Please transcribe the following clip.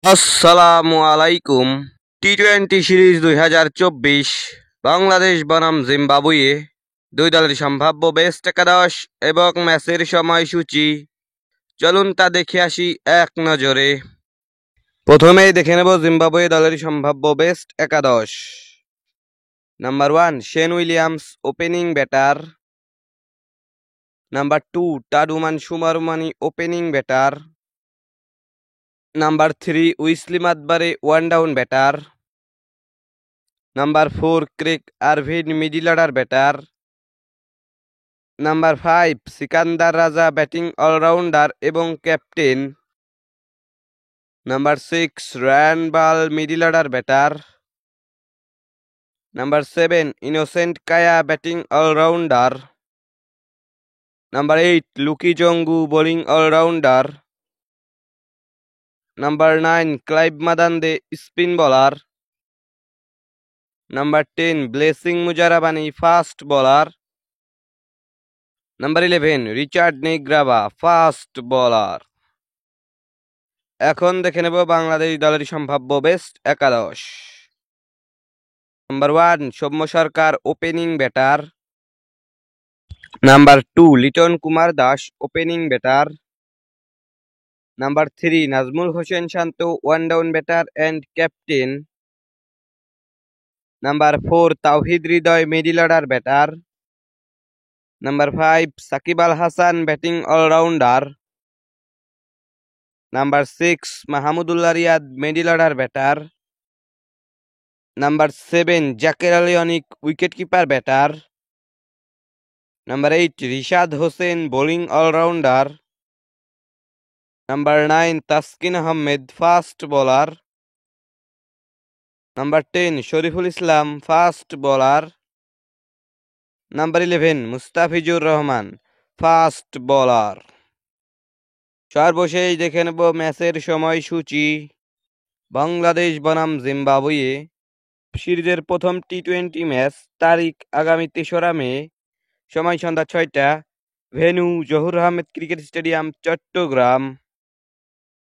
আসসালামু আলাইকুম। টি-20 সিরিজ 2024 বাংলাদেশ বনাম জিম্বাবুয়ে দুই দলের সম্ভাব্য বেস্ট একাদশ এবং ম্যাচের সময়সূচি চলুন তা দেখে আসি এক নজরে। প্রথমেই দেখে নেব জিম্বাবুয়ে দলের সম্ভাব্য বেস্ট একাদশ। Number 1 Sean Williams opening batter. Number 2 টাডুমান সুমারুমানি opening batter. Number 3 Wesley Madhevere one down batter. Number 4 Craig Ervine middle order batter. Number 5 Sikandar Raza batting allrounder এবং captain. Number 6 Ryan Burl middle order batter. Number 7 Innocent Kaia batting allrounder. Number 8 Luke Jongwe bowling allrounder. Number 9 Clive Madande spin bowler. Number 10 Blessing Muzarabani fast bowler. Number 11 Richard Ngarava fast bowler. এখন দেখে নেব বাংলাদেশ দলের সম্ভাব্য best একাদশ। Number 1 Soumya Sarkar opening batter. Number 2 Liton Kumar Das opening batter. Number 3 Najmul Hossain Shanto one down batter and captain. Number 4 Towhid Hridoy middle order batter. Number 5 Shakib Al Hasan batting allrounder. Number 6 Mahmudullah Riyad middle order batter. Number 7 Jaker Ali Anik wicket keeper batter. Number 8 Rishad Hossain bowling allrounder. Number 9 Taskin Ahmed fast bowler. Number 10 Shoriful Islam fast bowler. Number 11 Mustafizur Rahman fast bowler. সর্বশেষ দেখে নেব ম্যাচের সময়সূচি। বাংলাদেশ বনাম Zimbabwe সিরিজের প্রথম টি-20 match তারিখ আগামী 3রা মে, সময় সন্ধ্যা 6টা, venue Zahur Ahmed cricket stadium, Chittagong.